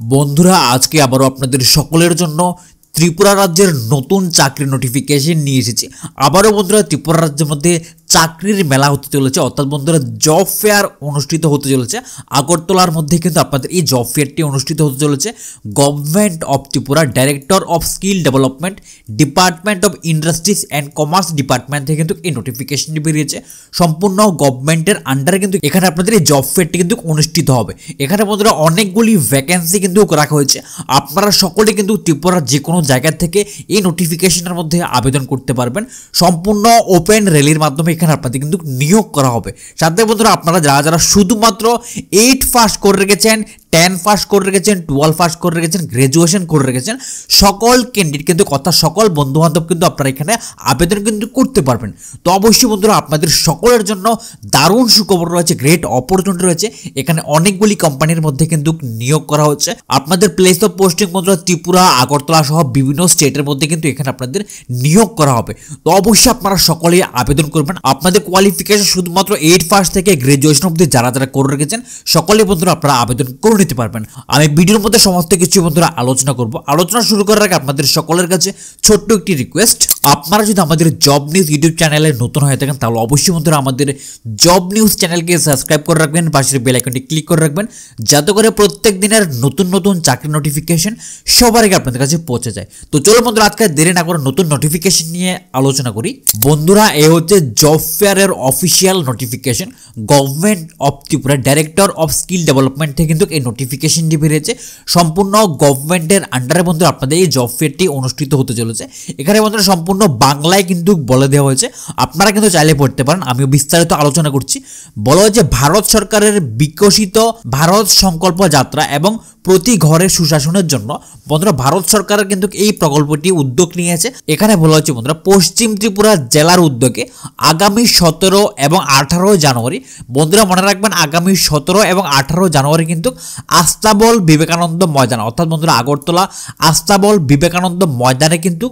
বন্ধুরা আজকে আবারও আপনাদের সকলের জন্য ত্রিপুরা রাজ্যের নতুন চাকরির নোটিফিকেশন নিয়ে এসেছি। আবারও বন্ধুরা ত্রিপুরা রাজ্যের মধ্যে চাকরির মেলা হতে চলেছে, অর্থাৎ বন্ধুরা জব ফেয়ার অনুষ্ঠিত হতে চলেছে। আগরতলার মধ্যে কিন্তু আপনাদের এই জব ফেয়ারটি অনুষ্ঠিত হতে চলেছে। Government of Tripura, director of skill development, department of industries and commerce department থেকে কিন্তু এই নোটিফিকেশনটি বেরিয়েছে। সম্পূর্ণ গভর্নমেন্টের আন্ডারে কিন্তু এখানে আপনাদের এই জব ফেয়ারটি কিন্তু অনুষ্ঠিত হবে। এখানে বন্ধুরা অনেকগুলি ভ্যাকেন্সি কিন্তু রাখা হয়েছে। আপনারা সকলে কিন্তু ত্রিপুরার যে কোনো জায়গা থেকে এই নোটিফিকেশনের মধ্যে আবেদন করতে পারবেন। সম্পূর্ণ ওপেন র্যালির মাধ্যমে এখানে আপনাদের কিন্তু নিয়োগ করা হবে। সাথে বন্ধুরা আপনারা যারা যারা শুধুমাত্র 8 পাস করে রেখেছেন, 10 পাস করে রেখেছেন, 12 পাস করে রেখেছেন, গ্র্যাজুয়েশন করে রেখেছেন, সকল ক্যান্ডিডেট কিন্তু কথা সকল বন্ধুবান্ধব কিন্তু আপনারা এখানে আবেদন কিন্তু করতে পারবেন। তো অবশ্যই বন্ধুরা আপনাদের সকলের জন্য দারুণ সুখবর রয়েছে, গ্রেট অপরচুনিটি রয়েছে। এখানে অনেকগুলি কোম্পানির মধ্যে কিন্তু নিয়োগ করা হচ্ছে। আপনাদের প্লেস অফ পোস্টিং বন্ধুরা ত্রিপুরা, আগরতলা সহ বিভিন্ন স্টেটের মধ্যে কিন্তু এখানে আপনাদের নিয়োগ করা হবে। তো অবশ্যই আপনারা সকলেই আবেদন করবেন। আপনাদের কোয়ালিফিকেশন শুধুমাত্র 8 পাস থেকে গ্র্যাজুয়েশন অবধি যারা যারা করে রেখেছেন সকলে বন্ধুরা আপনারা আবেদন করে নিতে পারবেন। আমি ভিডিওর মধ্যে সমস্ত কিছু বন্ধুরা আলোচনা করব। আলোচনা শুরু করার আগে আপনাদের সকলের কাছে ছোট্ট একটি রিকোয়েস্ট, আপনারা যদি আমাদের জব নিউজ ইউটিউব চ্যানেলে নতুন হয়ে থাকেন তাহলে অবশ্যই বন্ধুরা আমাদের জব নিউজ চ্যানেলকে সাবস্ক্রাইব করে রাখবেন, পাশের বেল আইকনটি ক্লিক করে রাখবেন, যাতে করে প্রত্যেক দিনের নতুন নতুন চাকরির নোটিফিকেশন সবার আগে আপনাদের কাছে পৌঁছে যায়। তো চলো বন্ধুরা আজকে দেরি না করে নতুন নোটিফিকেশন নিয়ে আলোচনা করি। বন্ধুরা এ হচ্ছে জব ফেয়ারের official notification. Government of Tripura, director of skill development থেকে কিন্তু এই নোটিফিকেশনটি বেরিয়েছে। সম্পূর্ণ গভর্নমেন্টের আন্ডারে বন্ধুরা আপনাদের এই জব ফেয়ারটি অনুষ্ঠিত হতে চলেছে। এখানে বন্ধুরা সম্পূর্ণ বাংলায় কিন্তু বলে দেওয়া হয়েছে, আপনারা কিন্তু চাইলে পড়তে পারেন। আমি বিস্তারিত আলোচনা করছি। বলা হয়েছে ভারত সরকারের বিকশিত ভারত সংকল্প যাত্রা এবং প্রতি ঘরে সুশাসনের জন্য বন্ধুরা ভারত সরকারের কিন্তু এই প্রকল্পটি উদ্যোগ নিয়েছে। এখানে বলা হচ্ছে বন্ধুরা পশ্চিম ত্রিপুরা জেলার উদ্যোগে আগামী 17 এবং 18 জানুয়ারি, বন্ধুরা মনে রাখবেন আগামী 17 এবং 18 জানুয়ারি কিন্তু আস্তাবল বিবেকানন্দ ময়দান, অর্থাৎ বন্ধুরা আগরতলা আস্তাবল বিবেকানন্দ ময়দানে কিন্তু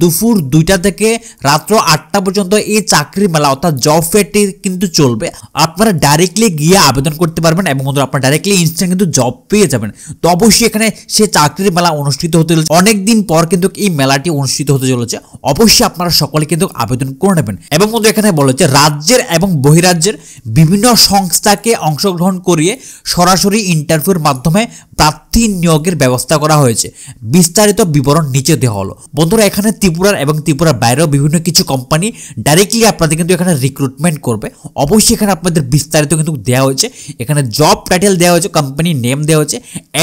দুপুর 2টা থেকে রাত্র 8টা পর্যন্ত এই চাকরি মেলা অর্থাৎ জব ফেয়ারটি কিন্তু চলবে। আপনারা ডাইরেক্টলি গিয়ে আবেদন করতে পারবেন এবং বন্ধুরা আপনারা ডাইরেক্টলি ইনস্ট্যান্ট কিন্তু জব পেয়ে যাবেন। তো অবশ্যই এখানে সে চাকরির মেলা অনুষ্ঠিত হতে চলেছে। অনেকদিন পর কিন্তু এই মেলাটি অনুষ্ঠিত হতে চলেছে। অবশ্যই আপনারা সকলে কিন্তু আবেদন করে নেবেন। এবং বন্ধু এখানে বলা হচ্ছে রাজ্যের এবং বহিরাজ্যের বিভিন্ন সংস্থাকে অংশগ্রহণ করিয়ে সরাসরি ইন্টারভিউর মাধ্যমে প্রার্থী নিয়োগের ব্যবস্থা করা হয়েছে। বিস্তারিত বিবরণ নিচে দেওয়া হলো। বন্ধুরা এখানে ত্রিপুরার এবং ত্রিপুরার বাইরেও বিভিন্ন কিছু কোম্পানি ডাইরেক্টলি আপনাদের কিন্তু এখানে রিক্রুটমেন্ট করবে। অবশ্যই এখানে আপনাদের বিস্তারিত কিন্তু দেওয়া হয়েছে। এখানে জব টাইটেল দেওয়া হয়েছে, কোম্পানি নেম দেওয়া হয়েছে।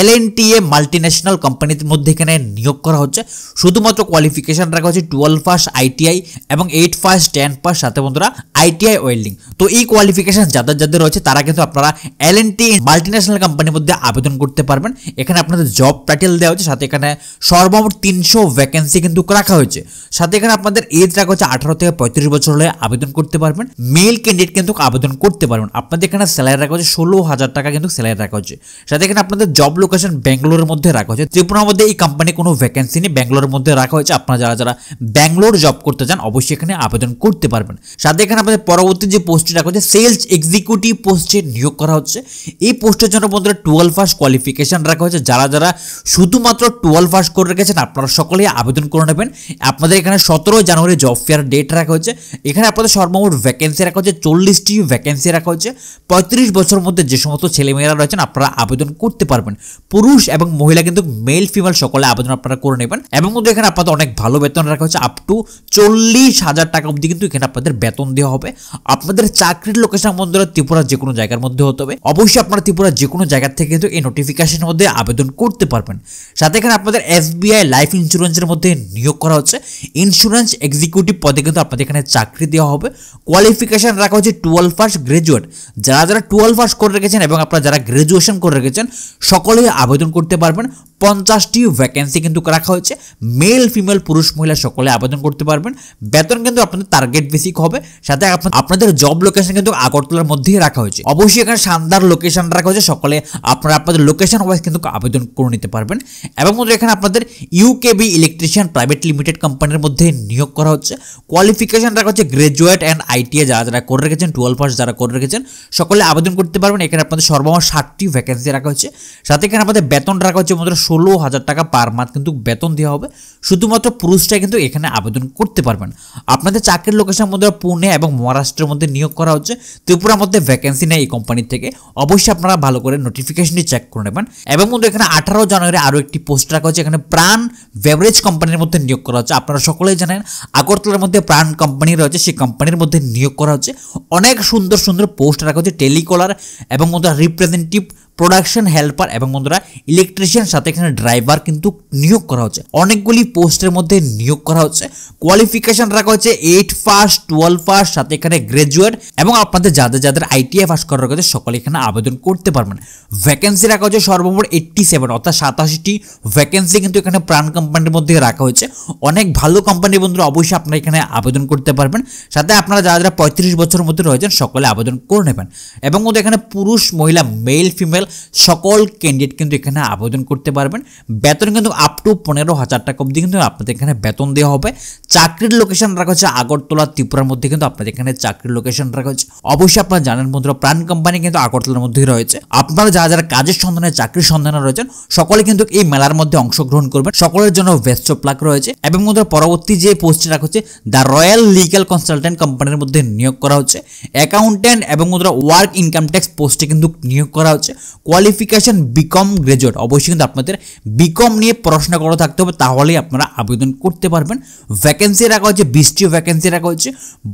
LNTA মাল্টিন্যাশনাল কোম্পানির মধ্যে এখানে নিয়োগ করা হচ্ছে। শুধুমাত্র কোয়ালিফিকেশন রাখা হচ্ছে 12 পাস ITI এবং 8 পাস 10 পাস, সাথে বন্ধুরা ITI ওয়েল্ডিং। তো এই কোয়ালিফিকেশন যাদের যাদের রয়েছে তারা কিন্তু আপনারা LNTA মাল্টিন্যাশনাল কোম্পানির মধ্যে আবেদন করতে পারবেন। এখানে আপনাদের জব টাইটেল দেওয়া হচ্ছে, সাথে এখানে সর্বমোট 300 ভ্যাকেন্সি কিন্তু রাখা হয়েছে। সাথে এখানে আপনাদের এজ রাখা হচ্ছে 18 থেকে 35 বছর হলে আবেদন করতে পারবেন। মেল ক্যান্ডিডেট কিন্তু আবেদন করতে পারবেন। আপনাদের এখানে স্যালারি রাখা হচ্ছে 16,000 টাকা কিন্তু স্যালারি রাখা হচ্ছে। সাথে এখানে আপনাদের জব লোকেশন ব্যাঙ্গালোরের মধ্যে রাখা হচ্ছে। ত্রিপুরার মধ্যে এই কোম্পানি কোনো ভ্যাকেন্সি নেই, ব্যাঙ্গালোরের মধ্যে রাখা হয়েছে। আপনারা যারা যারা ব্যাঙ্গালোর জব করতে চান অবশ্যই এখানে আবেদন করতে পারবেন। সাথে এখানে আপনাদের পরবর্তী যে পোস্টটি রাখা হচ্ছে সেলস এক্সিকিউটিভ পোস্টে নিয়োগ করা হচ্ছে। এই পোস্টের জন্য বন্ধুরা 12 পাস কোয়ালিফিকেশন রাখা হয়েছে। যারা যারা শুধুমাত্র 12 পাস করে রেখেছেন আপনারা সকলেই আবেদন করে নেবেন। আপনাদের এখানে 17 জানুয়ারি জব ফেয়ার ডেট রাখা হয়েছে। এখানে আপনাদের সর্বমোট ভ্যাকেন্সি রাখা হচ্ছে 40টি ভ্যাকেন্সি রাখা হচ্ছে। 35 বছরের মধ্যে যে সমস্ত ছেলেমেয়েরা রয়েছেন আপনারা আবেদন করতে পারবেন। পুরুষ এবং মহিলা কিন্তু মেল ফিমেল সকলে আবেদন আপনারা করে নেবেন। এবং কিন্তু এখানে আপনাদের অনেক ভালো বেতন রাখা হচ্ছে, আপ টু 40,000 টাকা অবধি কিন্তু এখানে আপনাদের বেতন দেওয়া হবে। আপনাদের চাকরির লোকেশন বন্ধুরা ত্রিপুরার যে কোনো জায়গার মধ্যে হতে হবে। অবশ্যই আপনারা ত্রিপুরার যে কোনো জায়গা থেকে কিন্তু এই নোটিফিকেশনের মধ্যে আবেদন করতে পারবেন। সাথে এখানে আপনাদের SBI লাইফ ইন্স্যুরেন্সের মধ্যে নিয়োগ করা হচ্ছে। ইন্স্যুরেন্স এক্সিকিউটিভ পদে কিন্তু আপনাদের এখানে চাকরি দেওয়া হবে। কোয়ালিফিকেশন রাখা হচ্ছে 12 পাস গ্রাজুয়েট। যারা যারা 12 পাস করে রেখেছেন এবং আপনারা যারা গ্রাজুয়েশন করে রেখেছেন সকলেই আবেদন করতে পারবেন। 50টি ভ্যাকেন্সি কিন্তু রাখা হয়েছে। মেল ফিমেল পুরুষ মহিলা সকলে আবেদন করতে পারবেন। বেতন কিন্তু আপনাদের টার্গেট বেসিক হবে। সাথে আপনাদের জব লোকেশন কিন্তু আগরতলার মধ্যেই রাখা হয়েছে। অবশ্যই এখানে শানদার লোকেশন রাখা হয়েছে। সকলে আপনারা আপনাদের লোকেশন ওয়াইজ কিন্তু আবেদন করে নিতে পারবেন। এবং বন্ধুরা এখানে আপনাদের ইউকেবি ইলেকট্রিশিয়ান প্রাইভেট লিমিটেড কোম্পানির মধ্যে নিয়োগ করা হচ্ছে। কোয়ালিফিকেশন রাখা হচ্ছে গ্রাজুয়েট অ্যান্ড আইটিআই যারা করে রেখেছেন, 12 পাস যারা করে রেখেছেন সকলে আবেদন করতে পারবেন। এখানে আপনাদের সর্বমোট 60টি ভ্যাকেন্সি রাখা হচ্ছে। সাথে এখানে আপনাদের বেতন রাখা হচ্ছে বন্ধুরা 16,000 টাকা পার মান্থ কিন্তু বেতন দেওয়া হবে। শুধুমাত্র পুরুষরাই কিন্তু এখানে আবেদন করতে পারবেন। আপনাদের চাকরির লোকেশন বন্ধুরা পুনে এবং মহারাষ্ট্রের মধ্যে নিয়োগ করা হচ্ছে। ত্রিপুরার মধ্যে ভ্যাকেন্সি নেই এই কোম্পানির থেকে, অবশ্যই আপনারা ভালো করে নোটিফিকেশনটি চেক করে নেবেন। এবং বন্ধু এখানে 18 জানুয়ারি আরও একটি পোস্ট রাখা হচ্ছে, এখানে প্রাণ বেভারেজ কোম্পানির মধ্যে নিয়োগ করা হচ্ছে। আপনারা সকলেই জানেন আগরতলার মধ্যে প্রাণ কোম্পানি রয়েছে, সেই কোম্পানির মধ্যে নিয়োগ করা হচ্ছে। অনেক সুন্দর সুন্দর পোস্ট রাখা হচ্ছে, টেলিকলার এবং বন্ধুরা রিপ্রেজেন্টেটিভ, প্রোডাকশন হেল্পার এবং বন্ধুরা ইলেকট্রিশিয়ান, সাথে এখানে ড্রাইভার কিন্তু নিয়োগ করা হচ্ছে। অনেকগুলি পোস্টের মধ্যে নিয়োগ করা হচ্ছে। কোয়ালিফিকেশন রাখা হচ্ছে 8 পাস, 12 পাস, সাথে এখানে গ্রাজুয়েট এবং আপনাদের যাদের আইটিআই পাস করা রয়েছে সকলে এখানে আবেদন করতে পারবেন। ভ্যাকেন্সি রাখা হচ্ছে সর্বমোট 87 অর্থাৎ 87টি ভ্যাকেন্সি কিন্তু এখানে প্রাণ কোম্পানির মধ্যে রাখা হয়েছে। অনেক ভালো কোম্পানি বন্ধুরা, অবশ্যই আপনারা এখানে আবেদন করতে পারবেন। সাথে আপনারা যারা 35 বছরের মধ্যে রয়েছেন সকলে আবেদন করে নেবেন। এবং বন্ধু এখানে পুরুষ, মহিলা, মেল, ফিমেল সকল ক্যান্ডিডেট কিন্তু এখানে আবেদন করতে পারবেন। বেতন কিন্তু আপ টু 15,000 টাকা অবধি কিন্তু আপনাদের এখানে বেতন দেওয়া হবে। চাকরির লোকেশন রাখা হচ্ছে আগরতলা, ত্রিপুরার মধ্যে কিন্তু আপনাদের এখানে চাকরির লোকেশন রাখা হচ্ছে। অবশ্যই আপনারা জানেন বন্ধুরা প্রাণ কোম্পানি কিন্তু আগরতলার মধ্যেই রয়েছে। আপনারা যারা কাজের সন্ধানে, চাকরির সন্ধানে রয়েছেন সকলে কিন্তু এই মেলার মধ্যে অংশগ্রহণ করবেন। সকলের জন্য বেস্ট অফ লাক রয়েছে। এবং বন্ধুরা পরবর্তী যে পোস্টে রাখা হচ্ছে দ্য রয়্যাল লিগ্যাল কনসালটেন্ট কোম্পানির মধ্যে নিয়োগ করা হচ্ছে। অ্যাকাউন্ট্যান্ট এবং বন্ধুরা ওয়ার্ক ইনকাম ট্যাক্স পোস্টে কিন্তু নিয়োগ করা হচ্ছে। কোয়ালিফিকেশন বিকম গ্রাজুয়েট, অবশ্যই কিন্তু আপনাদের বিকম নিয়ে পড়াশোনা করা থাকতে হবে, তাহলেই আপনারা আবেদন করতে পারবেন। ভ্যাকেন্সি রাখা হচ্ছে 20টি ভ্যাকেন্সি রাখা হচ্ছে।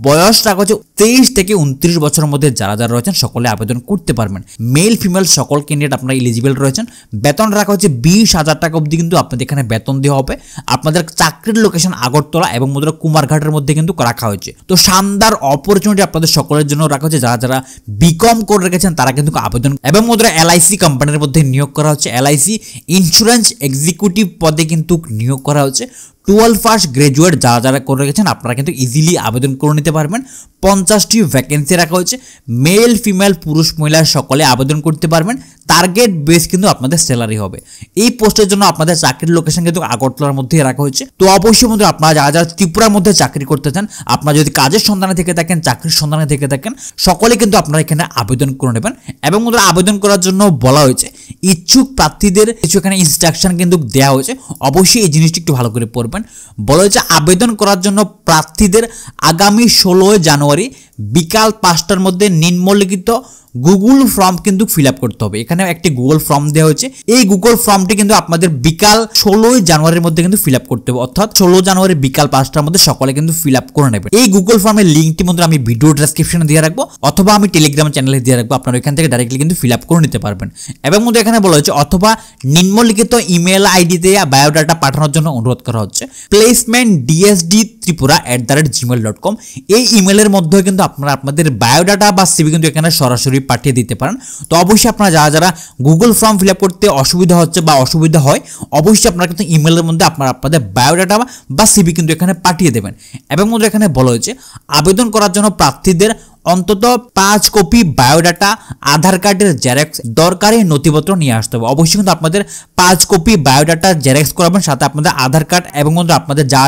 বয়স রাখা হচ্ছে 23 থেকে 29 বছরের মধ্যে যারা রয়েছেন সকলে আবেদন করতে পারবেন। মেল ফিমেল সকল ক্যান্ডিডেট আপনারা এলিজিবল রয়েছেন। বেতন রাখা হচ্ছে 20,000 টাকা অবধি কিন্তু আপনাদের এখানে বেতন দেওয়া হবে। আপনাদের চাকরির লোকেশন আগরতলা এবং বন্ধুরা কুমারঘাটের মধ্যে কিন্তু রাখা হয়েছে। তো শানদার অপরচুনিটি আপনাদের সকলের জন্য রাখা হচ্ছে। যারা বিকম করে রেখেছেন তারা কিন্তু আবেদন। এবং বন্ধুরা এলআইসি কোম্পানির মধ্যে নিয়োগ করা হচ্ছে। এলআইসি ইন্স্যুরেন্স এক্সিকিউটিভ পদে কিন্তু নিয়োগ করা হচ্ছে। 12 পাস গ্রাজুয়েট যারা করে রেখেছেন আপনারা কিন্তু ইজিলি আবেদন করে নিতে পারবেন। 50টি ভ্যাকেন্সি রাখা হয়েছে। মেল, ফিমেল, পুরুষ, মহিলা সকলে আবেদন করতে পারবেন। টার্গেট বেস কিন্তু আপনাদের স্যালারি হবে। এই পোস্টের জন্য আপনাদের চাকরির লোকেশন কিন্তু আগরতলার মধ্যেই রাখা হয়েছে। তো অবশ্যই বন্ধু আপনারা যারা ত্রিপুরার মধ্যে চাকরি করতে চান, আপনারা যদি কাজের সন্ধানে থেকে থাকেন, চাকরির সন্ধানে থেকে থাকেন, সকলে কিন্তু আপনারা এখানে আবেদন করে নেবেন। এবং বন্ধুরা আবেদন করার জন্য বলা হয়েছে ইচ্ছুক প্রার্থীদের কিছু এখানে ইনস্ট্রাকশন কিন্তু দেওয়া হয়েছে। অবশ্যই এই জিনিসটি একটু ভালো করে পড়বেন। বলা হয়েছে আবেদন করার জন্য প্রার্থীদের আগামী 16 জানুয়ারি বিকাল 5টার মধ্যে নিম্নলিখিত গুগল ফর্ম কিন্তু ফিল আপ করতে হবে। এখানে একটি গুগল ফর্ম দেওয়া হয়েছে। এই গুগল ফর্মটি কিন্তু আপনাদের বিকাল 16 জানুয়ারির মধ্যে কিন্তু ফিল আপ করতে হবে, অর্থাৎ 16 জানুয়ারি বিকাল 5টার মধ্যে সকলে কিন্তু ফিল আপ করে নেবেন। এই গুগল ফর্মের লিঙ্কটি মধ্যে আমি ভিডিও ডেসক্রিপশনে দিয়ে রাখবো অথবা আমি টেলিগ্রাম চ্যানেলে দিয়ে রাখবো। আপনারা এখান থেকে ডাইরেক্টলি কিন্তু ফিল আপ করে নিতে পারবেন। এবং মধ্যে এখানে বলা হয়েছে অথবা নিম্নলিখিত ইমেল আইডিতে বায়োডাটা পাঠানোর জন্য অনুরোধ করা হচ্ছে placementdsd3pura@gmail.com। এই ইমেলের মধ্যে কিন্তু আপনারা আপনাদের বায়োডাটা বা সিভি কিন্তু এখানে সরাসরি পাঠিয়ে দিতে পারেন। তো অবশ্যই আপনারা যারা গুগল ফর্ম ফিল আপ করতে অসুবিধা হচ্ছে বা অসুবিধা হয়, অবশ্যই আপনারা কিন্তু ইমেলের মধ্যে আপনাদের বায়োডাটা বা সিভি কিন্তু এখানে পাঠিয়ে দেবেন। এবং মধ্যে এখানে বলা হয়েছে আবেদন করার জন্য প্রার্থীদের অন্তত 5 কপি বায়োডাটা, আধার কার্ডের জেরক্স, দরকারি নথিপত্র নিয়ে আসতে হবে। অবশ্যই কিন্তু আপনাদের 5 কপি বায়োডাটা জেরক্স করাবেন, সাথে আপনাদের আধার কার্ড এবং আপনাদের যা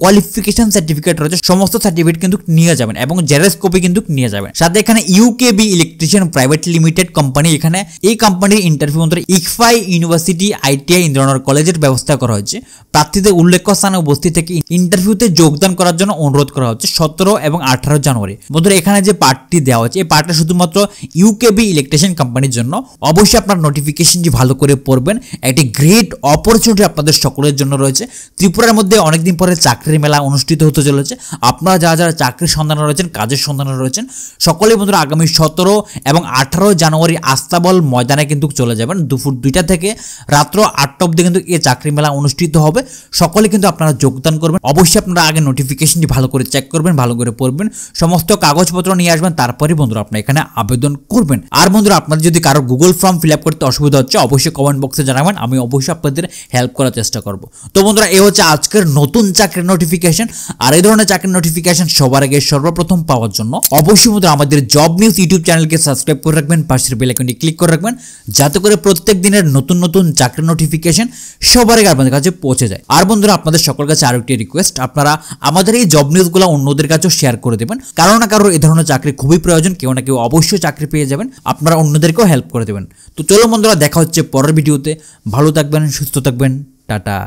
কোয়ালিফিকেশন সার্টিফিকেট রয়েছে সমস্ত সার্টিফিকেট কিন্তু নিয়ে যাবেন এবং জেরক্স কপি কিন্তু নিয়ে যাবেন। সাথে এখানে UKB electrician private limited company, এখানে এই কোম্পানির ইন্টারভিউ মধ্যে ইকফাই ইউনিভার্সিটি, আইটিআই, ইন্দ্রনগর কলেজের ব্যবস্থা করা হয়েছে। প্রার্থীদের উল্লেখ্য স্থানে উপস্থিত থেকে ইন্টারভিউতে যোগদান করার জন্য অনুরোধ করা হচ্ছে 17 এবং 18 জানুয়ারি। বন্ধুরা এখানে যে পার্টটি দেওয়া হচ্ছে এই পার্টটা শুধুমাত্র ইউকেবি ইলেকট্রিশিয়ান কোম্পানির জন্য। অবশ্যই আপনার নোটিফিকেশনটি ভালো করে পড়বেন। একটি গ্রেট অপরচুনিটি আপনাদের সকলের জন্য রয়েছে। ত্রিপুরার মধ্যে অনেকদিন পরে চাকরির মেলা অনুষ্ঠিত হতে চলেছে। আপনারা যারা চাকরির সন্ধানে রয়েছেন, কাজের সন্ধানে রয়েছেন, সকলেই বন্ধুরা আগামী 17 এবং 18 জানুয়ারি আস্তাবল ময়দানে কিন্তু চলে যাবেন। দুপুর 2টা থেকে রাত্র 8টা অবধি কিন্তু এই চাকরি মেলা অনুষ্ঠিত হবে। সকলে কিন্তু আপনারা যোগদান করবেন। অবশ্যই আপনারা আগে নোটিফিকেশনটি ভালো করে চেক করবেন, ভালো করে পড়বেন, সমস্ত কাগজপত্র নিয়ে নিয়ে আসবেন, তারপরে বন্ধুরা আপনারা এখানে আবেদন করবেন। আর বন্ধুরা আপনাদের যদি কারো গুগল ফর্ম ফিল আপ করতে অসুবিধা হচ্ছে অবশ্যই কমেন্ট বক্সে জানাবেন, আমি অবশ্যই আপনাদের হেল্প করার চেষ্টা করব। তো বন্ধুরা এই হচ্ছে আজকের নতুন চাকরির নোটিফিকেশন। আর এই ধরনের চাকরির নোটিফিকেশন সবার আগে সর্বপ্রথম পাওয়ার জন্য অবশ্যই বন্ধুরা আমাদের জব নিউজ ইউটিউব চ্যানেলকে সাবস্ক্রাইব করে রাখবেন, পাশের বেল আইকনটি ক্লিক করে রাখবেন, যাতে করে প্রত্যেক দিনের নতুন নতুন চাকরির নোটিফিকেশন সবার আগে আপনাদের কাছে পৌঁছে যায়। আর বন্ধুরা আপনাদের সকল কাছে আরো একটি রিকোয়েস্ট, আপনারা আমাদের এই জব নিউজগুলো অন্যদের কাছেও শেয়ার করে দেবেন। কারো না কারো এই ধরনের চাকরি খুবই প্রয়োজন, কেউ না কেউ অবশ্যই চাকরি পেয়ে যাবেন, আপনারা অন্যদেরকেও হেল্প করে দেবেন। তো চলো বন্ধুরা দেখা হচ্ছে পরের ভিডিওতে, ভালো থাকবেন, সুস্থ থাকবেন, টাটা।